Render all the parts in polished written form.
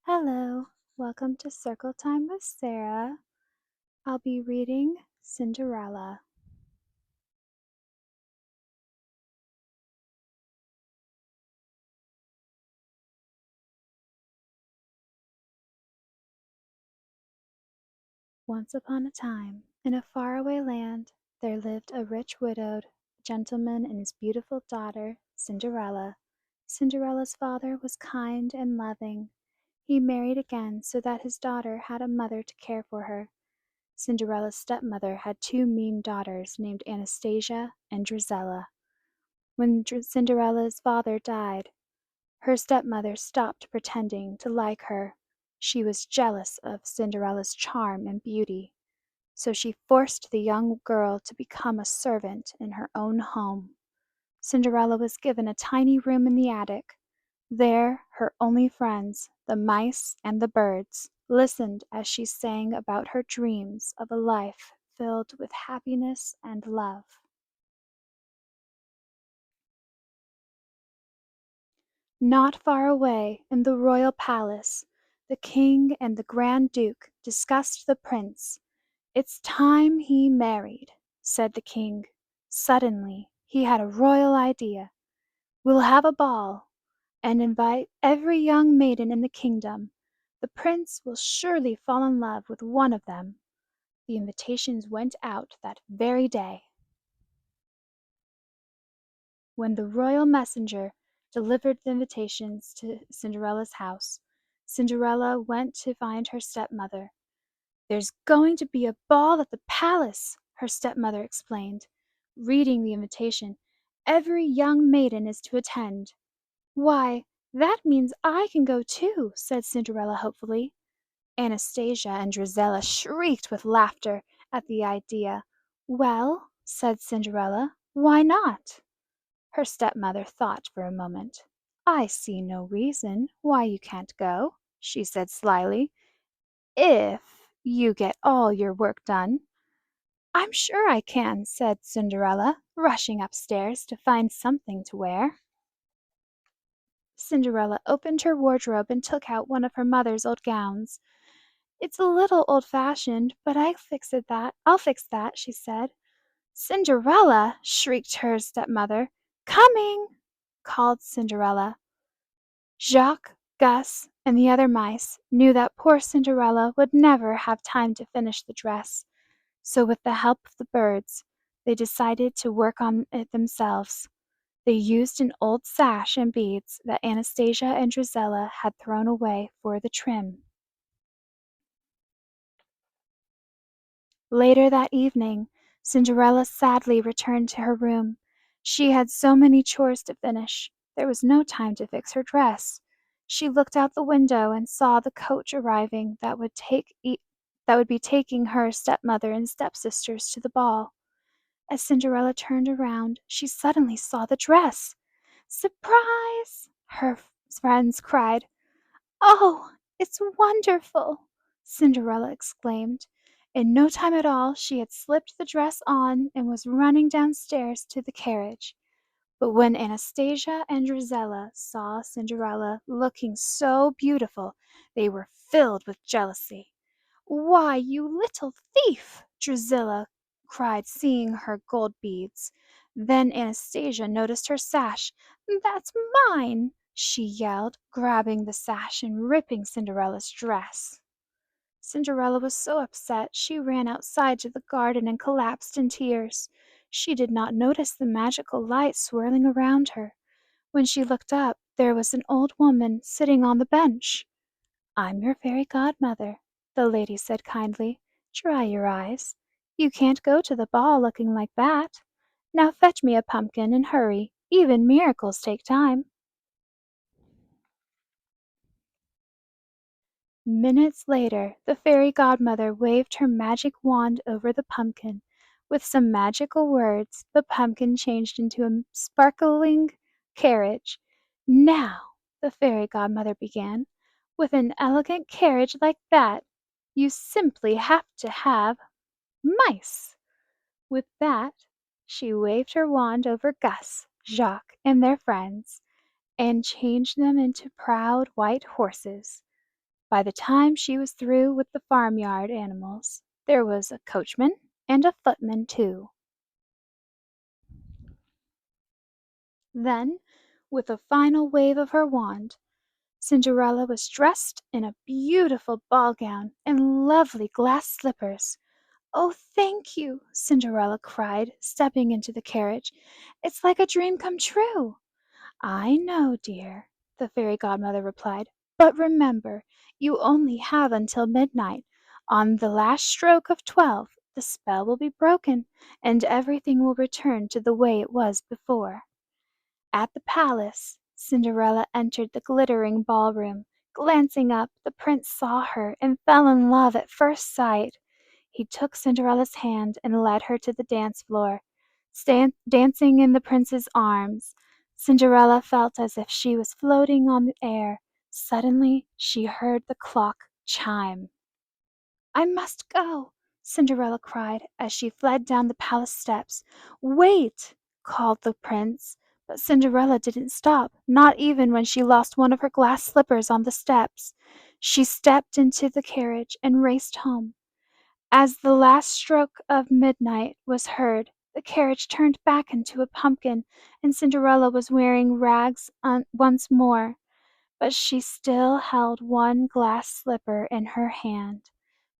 Hello, welcome to Circle Time with Sarah. I'll be reading Cinderella. Once upon a time, in a faraway land, there lived a rich widowed gentleman and his beautiful daughter, Cinderella. Cinderella's father was kind and loving. He married again so that his daughter had a mother to care for her. Cinderella's stepmother had two mean daughters named Anastasia and Drizella. When Cinderella's father died, her stepmother stopped pretending to like her. She was jealous of Cinderella's charm and beauty, so she forced the young girl to become a servant in her own home. Cinderella was given a tiny room in the attic. There, her only friends, the mice and the birds, listened as she sang about her dreams of a life filled with happiness and love. Not far away, in the royal palace, the king and the Grand Duke discussed the prince. "It's time he married," said the king. Suddenly he had a royal idea. "We'll have a ball, and invite every young maiden in the kingdom. The prince will surely fall in love with one of them." The invitations went out that very day. When the royal messenger delivered the invitations to Cinderella's house, Cinderella went to find her stepmother. "There's going to be a ball at the palace," her stepmother explained, reading the invitation. "Every young maiden is to attend." "Why, that means I can go too," said Cinderella hopefully. Anastasia and Drizella shrieked with laughter at the idea. "Well," said Cinderella, "why not?" Her stepmother thought for a moment. "I see no reason why you can't go," she said slyly, "if you get all your work done." "I'm sure I can," said Cinderella, rushing upstairs to find something to wear. Cinderella opened her wardrobe and took out one of her mother's old gowns. "It's a little old-fashioned, but I'll fix that," she said. "Cinderella!" shrieked her stepmother. "Coming!" called Cinderella. Jacques, Gus, and the other mice knew that poor Cinderella would never have time to finish the dress, so with the help of the birds, they decided to work on it themselves. They used an old sash and beads that Anastasia and Drizella had thrown away for the trim. Later that evening, Cinderella sadly returned to her room. She had so many chores to finish, there was no time to fix her dress. She looked out the window and saw the coach arriving that would be taking her stepmother and stepsisters to the ball. As Cinderella turned around, she suddenly saw the dress. "Surprise!" her friends cried. "Oh, it's wonderful!" Cinderella exclaimed. In no time at all she had slipped the dress on and was running downstairs to the carriage. But when Anastasia and Drizella saw Cinderella looking so beautiful, they were filled with jealousy. "Why, you little thief!" Drizella cried, seeing her gold beads. Then Anastasia noticed her sash. "That's mine!" she yelled, grabbing the sash and ripping Cinderella's dress. Cinderella was so upset she ran outside to the garden and collapsed in tears. She did not notice the magical light swirling around her. When she looked up, there was an old woman sitting on the bench. "I'm your fairy godmother," the lady said kindly. "Dry your eyes. You can't go to the ball looking like that. Now fetch me a pumpkin and hurry. Even miracles take time." Minutes later, the fairy godmother waved her magic wand over the pumpkin. With some magical words, the pumpkin changed into a sparkling carriage. "Now," the fairy godmother began, "with an elegant carriage like that, you simply have to have mice." With that, she waved her wand over Gus, Jacques, and their friends, and changed them into proud white horses. By the time she was through with the farmyard animals, there was a coachman and a footman too. Then, with a final wave of her wand, Cinderella was dressed in a beautiful ball gown and lovely glass slippers. "Oh, thank you!" Cinderella cried, stepping into the carriage. "It's like a dream come true." "I know, dear," the fairy godmother replied. "But remember, you only have until midnight. On the last stroke of 12, the spell will be broken, and everything will return to the way it was before." At the palace, Cinderella entered the glittering ballroom. Glancing up, the prince saw her and fell in love at first sight. He took Cinderella's hand and led her to the dance floor. Dancing in the prince's arms, Cinderella felt as if she was floating on the air. Suddenly, she heard the clock chime. "I must go!" Cinderella cried as she fled down the palace steps. "Wait!" called the prince, but Cinderella didn't stop, not even when she lost one of her glass slippers on the steps. She stepped into the carriage and raced home. As the last stroke of midnight was heard, the carriage turned back into a pumpkin, and Cinderella was wearing rags once more, but she still held one glass slipper in her hand.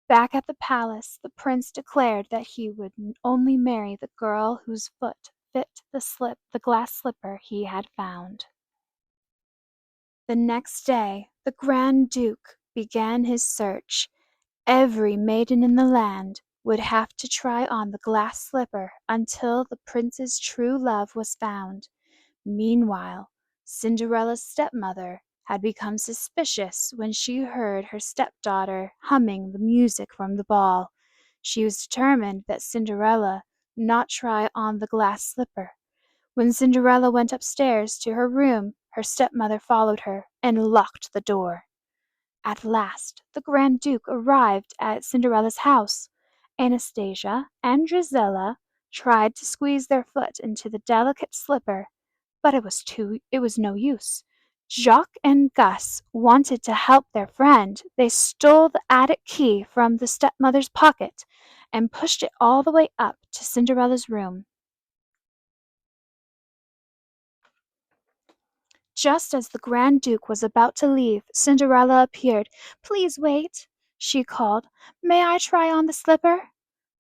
Back at the palace, the prince declared that he would only marry the girl whose foot fit the glass slipper he had found. The next day, the Grand Duke began his search. Every maiden in the land would have to try on the glass slipper until the prince's true love was found. Meanwhile, Cinderella's stepmother had become suspicious when she heard her stepdaughter humming the music from the ball. She was determined that Cinderella not try on the glass slipper. When Cinderella went upstairs to her room, her stepmother followed her and locked the door. At last the Grand Duke arrived at Cinderella's house. Anastasia and Drizella tried to squeeze their foot into the delicate slipper, but it was no use. Jacques and Gus wanted to help their friend. They stole the attic key from the stepmother's pocket and pushed it all the way up to Cinderella's room. Just as the Grand Duke was about to leave, Cinderella appeared. "Please wait," she called. "May I try on the slipper?"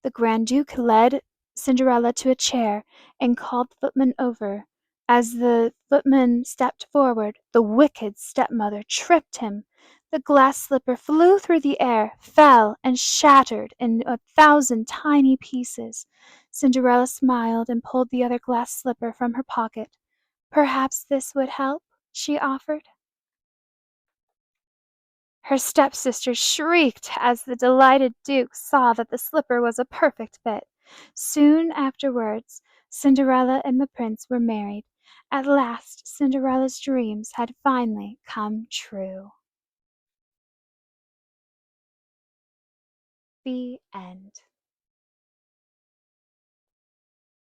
The Grand Duke led Cinderella to a chair and called the footman over. As the footman stepped forward, the wicked stepmother tripped him. The glass slipper flew through the air, fell, and shattered in 1,000 tiny pieces. Cinderella smiled and pulled the other glass slipper from her pocket. "Perhaps this would help?" she offered. Her stepsister shrieked as the delighted Duke saw that the slipper was a perfect fit. Soon afterwards, Cinderella and the prince were married. At last, Cinderella's dreams had finally come true. The end.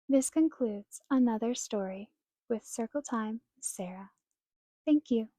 This concludes another story with Circle Time with Sarah. Thank you.